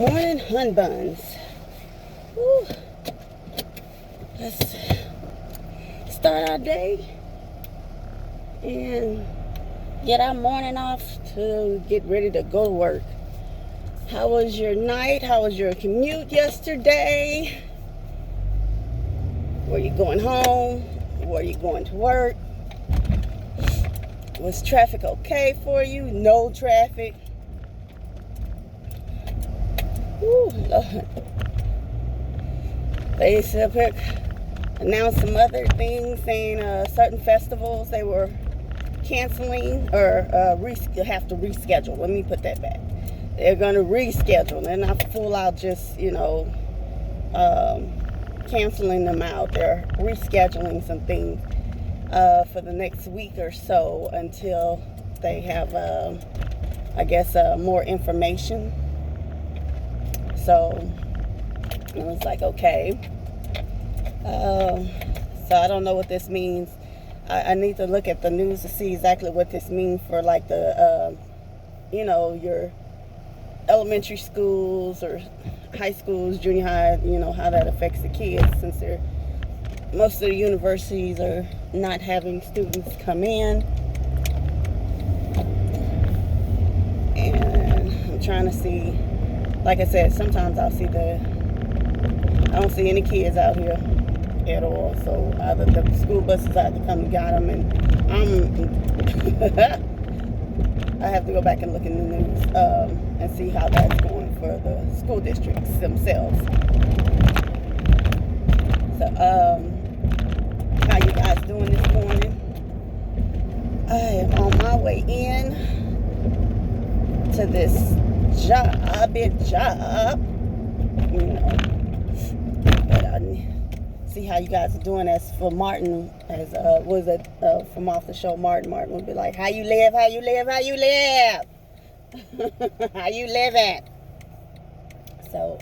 Morning hun buns. Woo. Let's start our day and get our morning off to get ready to go to work. How was your night? How was your commute yesterday? Were you going home? Were you going to work? Was traffic okay for you? No traffic? Ooh, Lord. They announced some other things, saying certain festivals they were canceling or have to reschedule. Let me put that back. They're going to reschedule. They're not full out just, canceling them out. They're rescheduling some things for the next week or so until they have, more information. So I was like, okay. So I don't know what this means. I need to look at the news to see exactly what this means for like the, your elementary schools or high schools, junior high, how that affects the kids, since most of the universities are not having students come in. And I'm trying to see, like I said, sometimes I don't see any kids out here at all. So either the school buses have to come and got them, and I have to go back and look in the news and see how that's going for the school districts themselves. So, how you guys doing this morning? I am on my way in to this job, but I see how you guys are doing. As for Martin, from off the show, Martin would be like, how you live, how you living? So,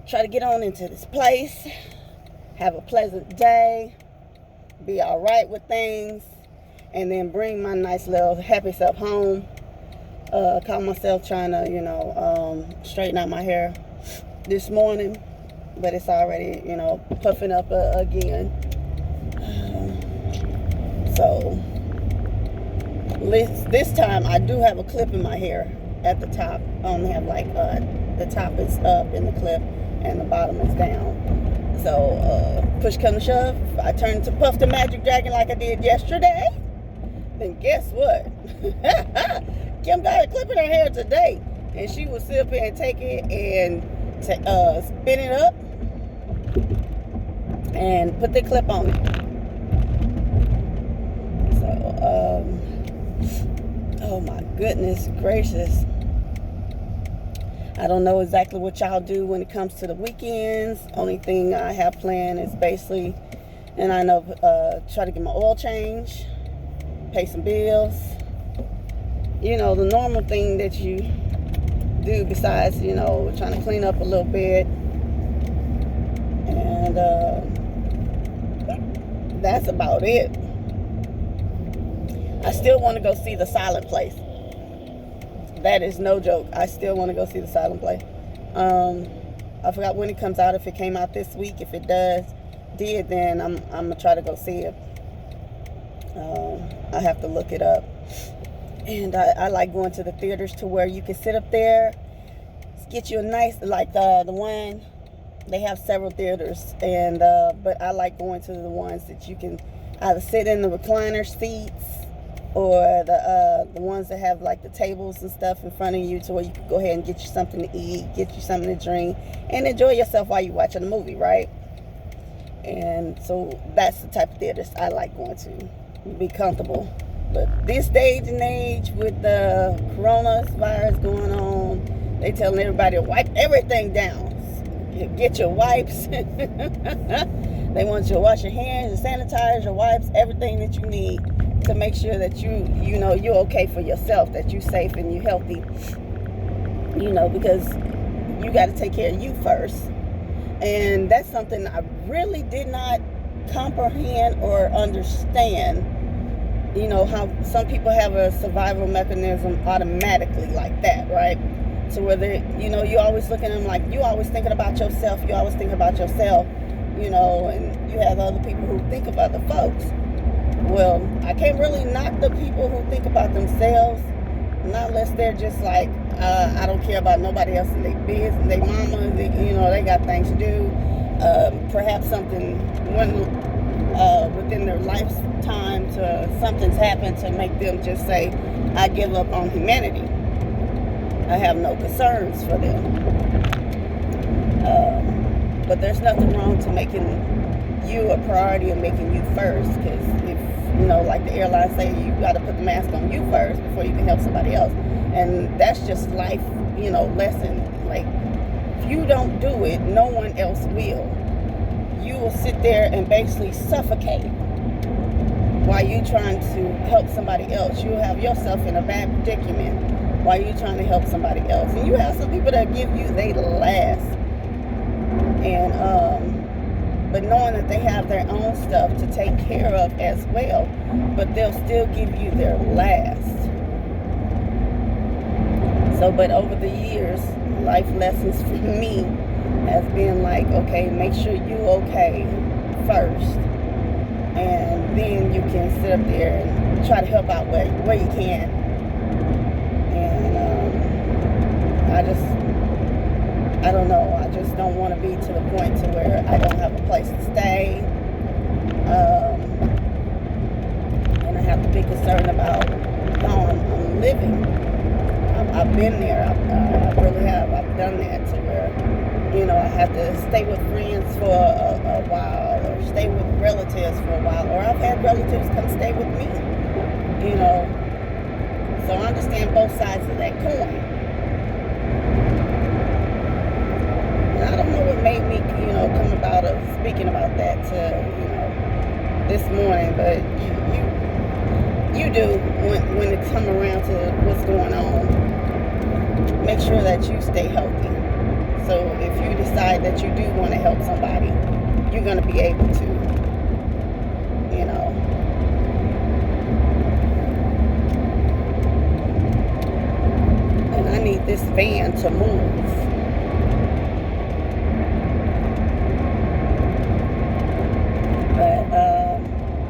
try to get on into this place, have a pleasant day, be all right with things, and then bring my nice little happy self home. Caught myself trying to, straighten out my hair this morning, but it's already, puffing up again. So this time I do have a clip in my hair at the top. I only have the top is up in the clip and the bottom is down. So push come to shove, if I turn into Puff the Magic Dragon like I did yesterday, then guess what? Kim got a clip in her hair today, and she will sit up here and take it and spin it up and put the clip on it. So, oh my goodness gracious. I don't know exactly what y'all do when it comes to the weekends. Only thing I have planned is basically, and I know, try to get my oil change, pay some bills. The normal thing that you do besides, trying to clean up a little bit. And that's about it. I still want to go see the silent place. That is no joke. I still want to go see the silent place. I forgot when it comes out. If it came out this week, if it did, then I'm gonna try to go see it. I have to look it up. And I like going to the theaters to where you can sit up there, get you a nice, like the one, they have several theaters, and but I like going to the ones that you can either sit in the recliner seats, or the ones that have like the tables and stuff in front of you, to where you can go ahead and get you something to eat, get you something to drink, and enjoy yourself while you're watching the movie, right? And so that's the type of theaters I like going to, be comfortable. But this day and age with the coronavirus going on, they telling everybody to wipe everything down. Get your wipes. They want you to wash your hands and sanitize your wipes, everything that you need to make sure that you're okay for yourself, that you're safe and you're healthy. Because you got to take care of you first. And that's something I really did not comprehend or understand. How some people have a survival mechanism automatically like that, right? to where they, you know, you always look at them like you always thinking about yourself. You always think about yourself, you know, and you have other people who think of other folks. Well, I can't really knock the people who think about themselves, not unless they're just like, I don't care about nobody else in their business, their mama, you know, they got things to do. Perhaps something within their lifetime, something's happened to make them just say, I give up on humanity. I have no concerns for them. But there's nothing wrong to making you a priority and making you first, because if, you know, like the airlines say, you got to put the mask on you first before you can help somebody else. And that's just life, you know, lesson. Like, if you don't do it, no one else will. You will sit there and basically suffocate while you trying to help somebody else. You'll have yourself in a bad predicament while you're trying to help somebody else. And you have some people that give you they last. And but knowing that they have their own stuff to take care of as well, but they'll still give you their last. So, but over the years, life lessons for me has been like, okay, make sure you okay first, and then you can sit up there and try to help out where you can. And I don't know, I just don't want to be to the point to where I don't have a place to stay, and I have to be concerned about how I'm living. I've been there, I really have. I've done that to where, you know, I have to stay with friends for a while, or stay with relatives for a while, or I've had relatives come stay with me, you know. So I understand both sides of that coin. And I don't know what made me, you know, come about speaking about that to, you know, this morning, but you do when it come around to what's going on. Make sure that you stay healthy. So if you decide that you do want to help somebody, you're going to be able to, you know. And I need this van to move. But,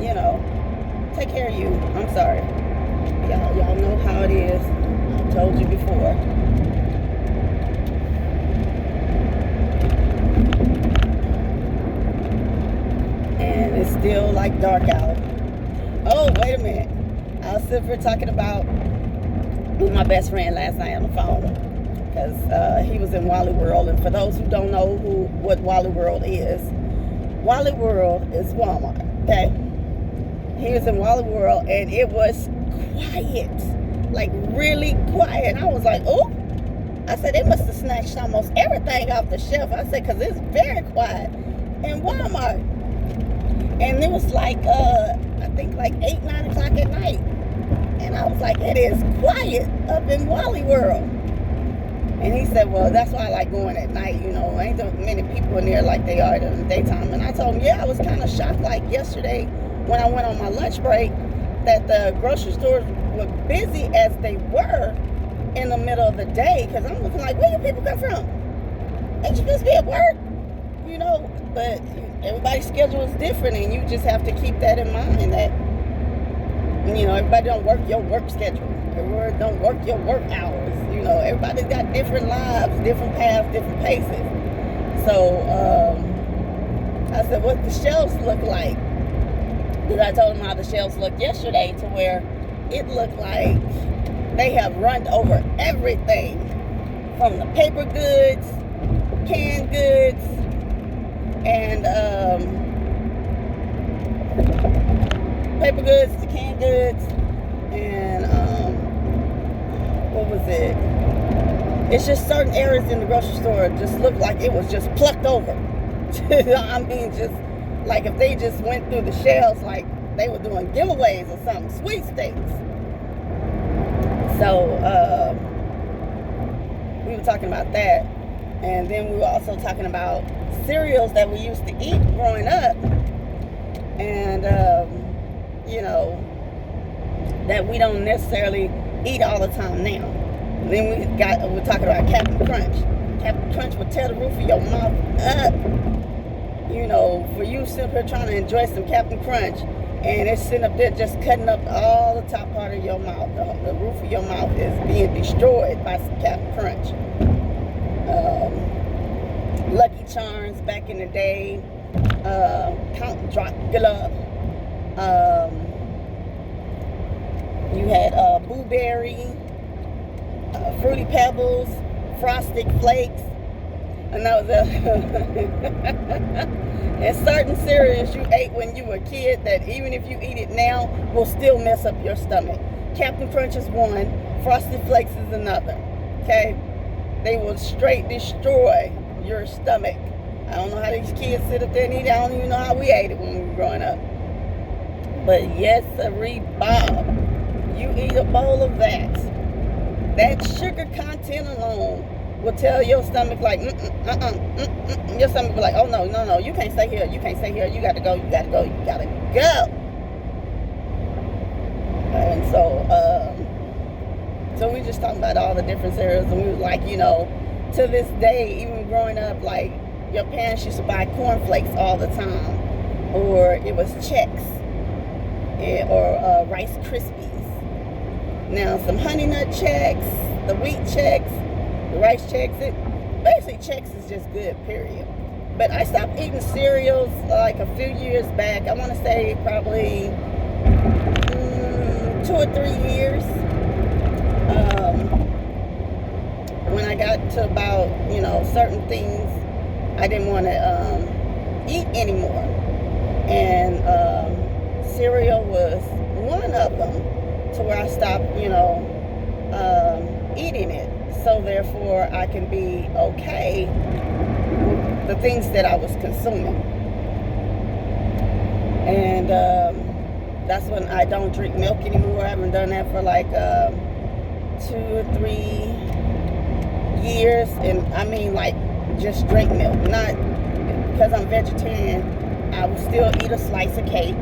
you know, take care of you. I'm sorry. Y'all know how it is. I told you before. And it's still like dark out. Oh, wait a minute. I was sitting here talking about with my best friend last night on the phone, because he was in Wally World. And for those who don't know what Wally World is Walmart. Okay, he was in Wally World, and it was quiet, like really quiet. And I was like, oh, I said they must have snatched almost everything off the shelf. I said, because it's very quiet in Walmart. And it was like, I think like 8, 9 o'clock at night. And I was like, it is quiet up in Wally World. And he said, well, that's why I like going at night, you know. Ain't that many people in there like they are in the daytime. And I told him, yeah, I was kind of shocked, like yesterday when I went on my lunch break, that the grocery stores were busy as they were in the middle of the day. Because I'm looking like, where do people come from? Ain't you supposed to be at work? You know, but everybody's schedule is different, and you just have to keep that in mind, that, you know, everybody don't work your work schedule. Everybody don't work your work hours. You know, everybody's got different lives, different paths, different paces. So, I said, what the shelves look like? Because I told them how the shelves looked yesterday, to where it looked like they have run over everything, from the paper goods, canned goods, and paper goods to canned goods, and what was it? It's just certain areas in the grocery store just looked like it was just plucked over. I mean, just like if they just went through the shelves like they were doing giveaways or something, sweepstakes. So we were talking about that, and then we were also talking about cereals that we used to eat growing up, and you know, that we don't necessarily eat all the time now. Then we're talking about Captain Crunch. Captain Crunch will tear the roof of your mouth up. You know, for you sitting here trying to enjoy some Captain Crunch, and it's sitting up there just cutting up all the top part of your mouth. The roof of your mouth is being destroyed by some Captain Crunch. Lucky Charms back in the day. Count Dracula. You had Blueberry, Fruity Pebbles, Frosted Flakes, and that was and certain cereals you ate when you were a kid that even if you eat it now will still mess up your stomach. Captain Crunch is one, Frosted Flakes is another. Okay, they will straight destroy your stomach. I don't know how these kids sit up there and eat it. I don't even know how we ate it when we were growing up. But yes, sirree, Bob, you eat a bowl of that. That sugar content alone will tell your stomach like, your stomach will be like, oh no, you can't stay here, you can't stay here, you gotta go, you gotta go, you gotta go. And so we just talking about all the different cereals, and we was like, you know, to this day, even growing up, like, your parents used to buy cornflakes all the time, or it was Chex, or Rice Krispies. Now, some Honey Nut Chex, the Wheat Chex, the Rice Chex, basically Chex is just good, period. But I stopped eating cereals like a few years back. I want to say probably 2 or 3 years. When I got to about, you know, certain things I didn't want to eat anymore. And cereal was one of them, to where I stopped, you know, eating it. So therefore I can be okay with the things that I was consuming. And that's when I don't drink milk anymore. I haven't done that for like 2 or 3 years. And I mean like just drink milk. Not because I'm vegetarian. I will still eat a slice of cake.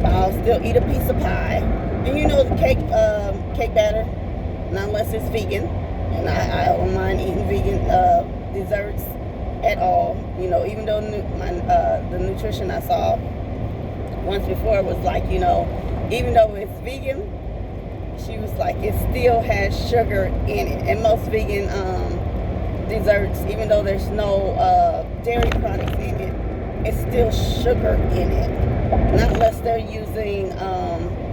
I'll still eat a piece of pie. And you know the cake batter, not unless it's vegan. And I don't mind eating vegan desserts at all. You know, even though the nutrition I saw once before was like, you know, even though it's vegan, she was like, it still has sugar in it. And most vegan desserts, even though there's no dairy products in it, it's still sugar in it. Not unless they're using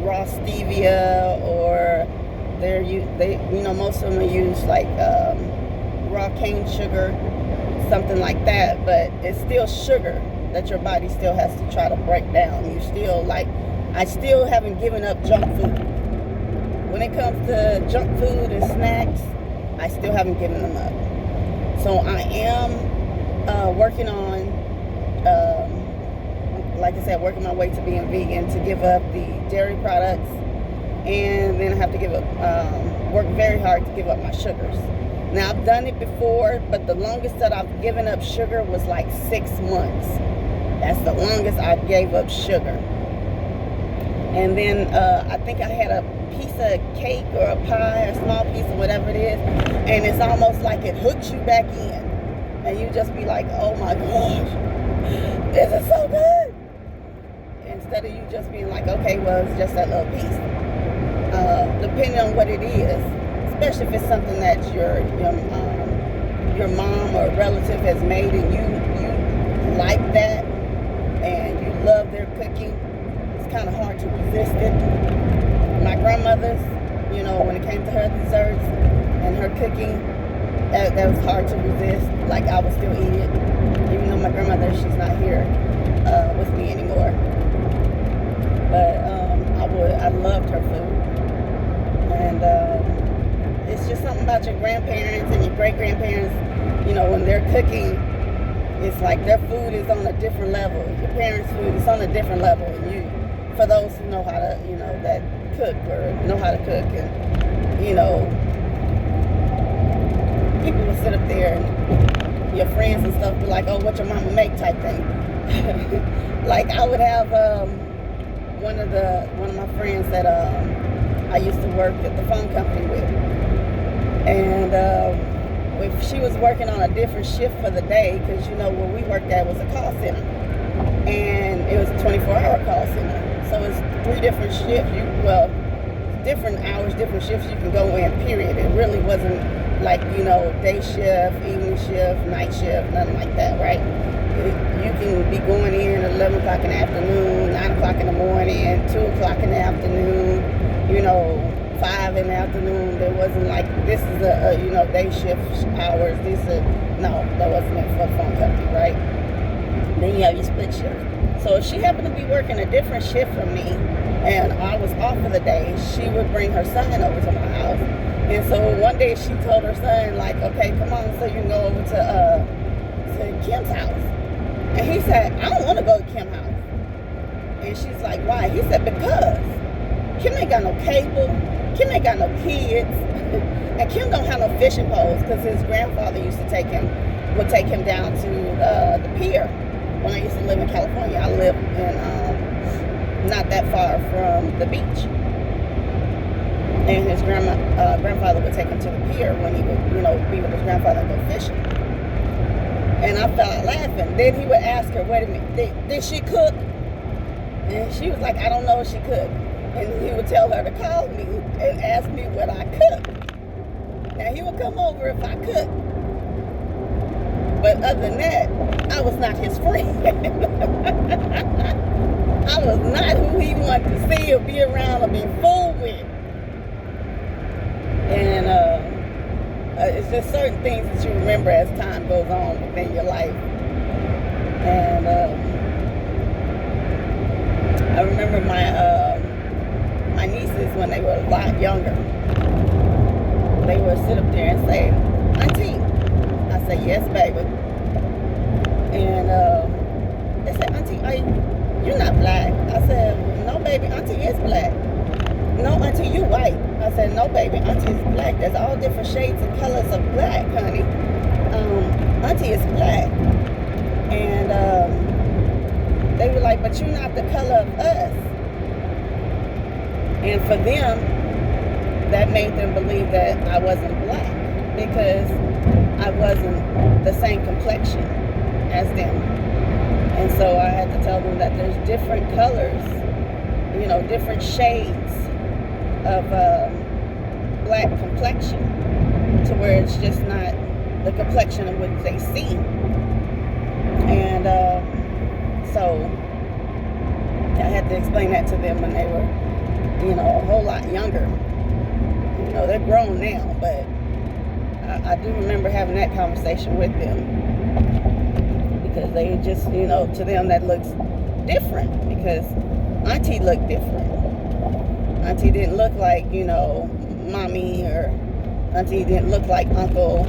raw stevia, or most of them use like raw cane sugar, something like that. But it's still sugar that your body still has to try to break down. You still like, I still haven't given up junk food. When it comes to junk food and snacks, I still haven't given them up. So I am working on, like I said, working my way to being vegan, to give up the dairy products, and then I have to work very hard to give up my sugars. Now, I've done it before, but the longest that I've given up sugar was like 6 months. That's the longest I gave up sugar. And then I think I had a piece of cake or a pie, a small piece of whatever it is, and it's almost like it hooks you back in. And you just be like, oh my gosh, this is so good. Instead of you just being like, okay, well, it's just that little piece. Depending on what it is, especially if it's something that your mom or relative has made, and you like that, and you love their cooking, it's kind of hard to resist it. My grandmother's, you know, when it came to her desserts and her cooking, that was hard to resist. Like, I would still eat it, even though my grandmother, she's not here with me anymore. But I loved her food. And it's just something about your grandparents and your great-grandparents, you know, when they're cooking, it's like their food is on a different level. Your parents' food is on a different level. And for those who know how to, you know, that cook or know how to cook, and, you know, people will sit up there and your friends and stuff be like, oh, what your mama make type thing. Like, I would have one of my friends that I used to work at the phone company with. And if she was working on a different shift for the day, because you know where we worked at was a call center, and it was a 24-hour call center. So it's 3 different shifts. Different hours, different shifts you can go in, period. It really wasn't like, day shift, evening shift, night shift, nothing like that, right? You can be going in at 11 o'clock in the afternoon, 9 o'clock in the morning, 2 o'clock in the afternoon, 5 in the afternoon. There wasn't like, this is a day shift hours. No, that wasn't it for a phone company, right? Then you have your split shift. So if she happened to be working a different shift from me, and I was off for the day, she would bring her son over to my house. And so one day she told her son, like, okay, come on, so you can go over to Kim's house. And he said, I don't want to go to Kim's house. And she's like, why? He said, because Kim ain't got no cable, Kim ain't got no kids, and Kim don't have no fishing poles, because his grandfather would take him down to the pier. When I used to live in California, I lived in not that far from the beach. And his grandfather would take him to the pier when he would, be with his grandfather and go fishing. And I fell out laughing. Then he would ask her, wait a minute, did she cook? And she was like, I don't know if she cooked. And he would tell her to call me and ask me what I cooked. Now, he would come over if I cooked. But other than that, I was not his friend. I was not who he wanted to see or be around or be fooled with. And it's just certain things that you remember as time goes on within your life. And I remember my nieces, when they were a lot younger, they would sit up there and say, Auntie. I said, yes, baby. And they said, Auntie, you're not black. I said, no, baby, Auntie is black. No, Auntie, you white. I said, no, baby, Auntie is black. There's all different shades and colors of black, honey. Auntie is black. And they were like, but you're not the color of us. And for them, that made them believe that I wasn't black, because I wasn't the same complexion as them. And so I had to tell them that there's different colors, different shades of black complexion, to where it's just not the complexion of what they see. And so I had to explain that to them when they were, a whole lot younger. They're grown now, but I do remember having that conversation with them, because they just, to them that looks different, because Auntie looked different. Auntie didn't look like, Mommy, or Auntie didn't look like Uncle.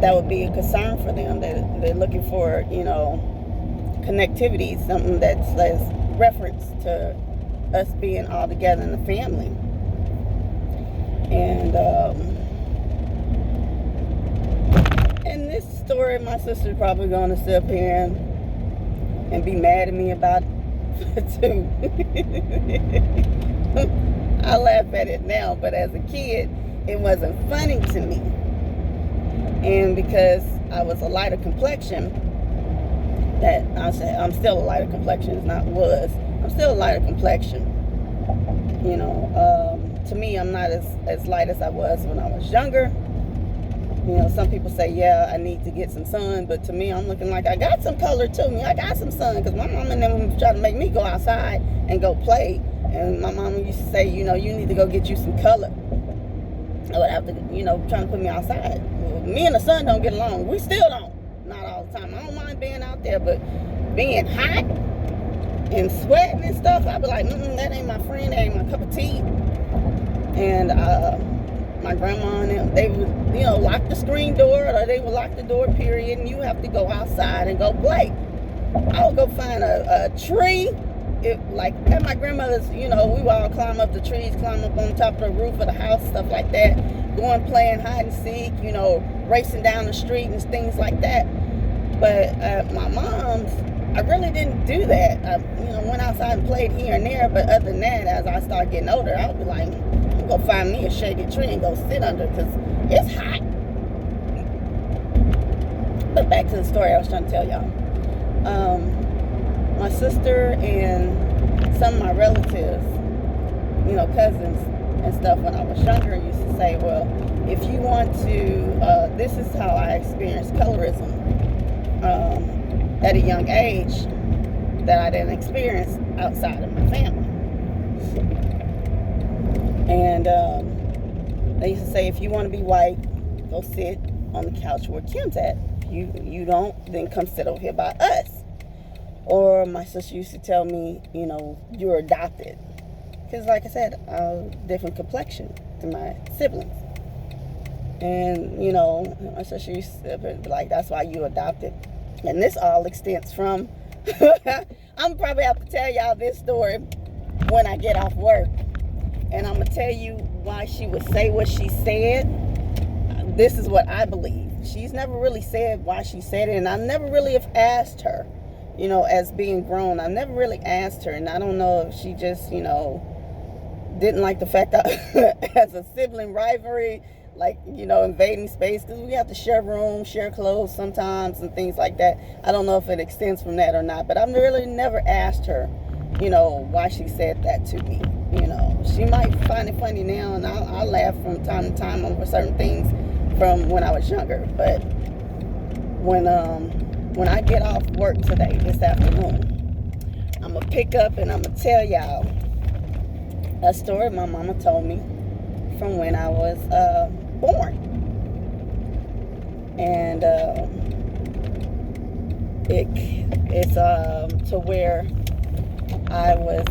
That would be a concern for them. They're looking for, connectivity, something that's reference to us being all together in the family. And this story, my sister's probably going to sit up here and be mad at me about it too. I laugh at it now, but as a kid, it wasn't funny to me. And because I was a lighter complexion, that I say I'm still a lighter complexion, it's not was. I'm still a lighter complexion. To me, I'm not as light as I was when I was younger. Some people say, yeah, I need to get some sun, but to me, I'm looking like I got some color to me. I got some sun, because my mom and them try to make me go outside and go play. And my mom used to say, you need to go get you some color. I would have to, trying to put me outside. Well, me and the sun don't get along. We still don't. Not all the time. I don't mind being out there, but being hot and sweating and stuff, I'd be like, that ain't my friend, that ain't my cup of tea. And my grandma and them, they would, lock the screen door, or they would lock the door, period, and you have to go outside and go play. I would go find a tree. Like at my grandmother's, we would all climb up the trees, climb up on top of the roof of the house, stuff like that, going playing hide and seek, racing down the street and things like that. But at my mom's, I really didn't do that. I, went outside and played here and there, but other than that, as I started getting older, I would be like, I'm gonna find me a shady tree and go sit under because it's hot. But back to the story I was trying to tell y'all. My sister and some of my relatives, cousins and stuff when I was younger used to say, well, if you want to, this is how I experienced colorism at a young age that I didn't experience outside of my family. And they used to say, if you want to be white, go sit on the couch where Kim's at. If you don't, then come sit over here by us. Or my sister used to tell me, you're adopted. Because like I said, different complexion to my siblings. And, my sister used to be like, that's why you adopted. And this all extends from, I'm probably have to tell y'all this story when I get off work. And I'm going to tell you why she would say what she said. This is what I believe. She's never really said why she said it. And I never really have asked her, as being grown. I never really asked her. And I don't know if she just, didn't like the fact that as a sibling rivalry, like, invading space, because we have to share rooms, share clothes sometimes and things like that. I don't know if it extends from that or not, but I've really never asked her, why she said that to me. She might find it funny now, and I'll laugh from time to time over certain things from when I was younger. But when I get off work today, this afternoon, I'm going to pick up and I'm going to tell y'all a story my mama told me from when I was born. And it's to where I was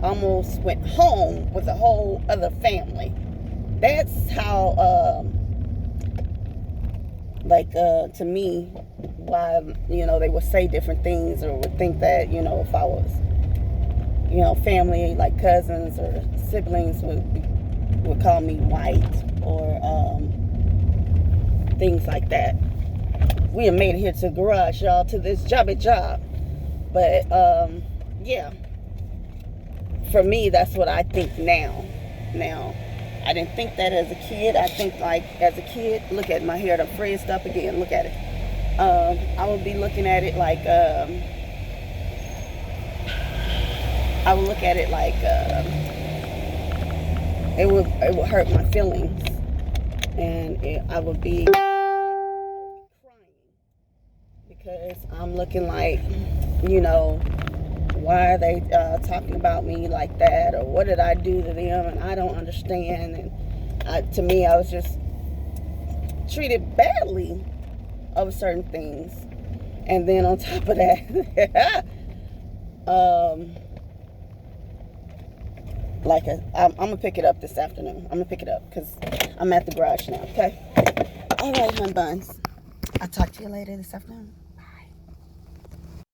almost went home with a whole other family. That's how to me, why they would say different things or would think that if I was family, like cousins or siblings would call me white or things like that. We have made it here to the garage, y'all, to this job. But yeah, for me, that's what I think now. I didn't think that as a kid. I think as a kid, look at my hair, I'm frizzed up again. Look at it. I would be looking at it like I would look at it like it would hurt my feelings, and I would be crying because I'm looking like, why are they talking about me like that, or what did I do to them, and I don't understand. And to me, I was just treated badly over certain things. And then on top of that, I'm gonna pick it up this afternoon. I'm gonna pick it up because I'm at the garage now. Okay. All right, my buns. I'll talk to you later this afternoon.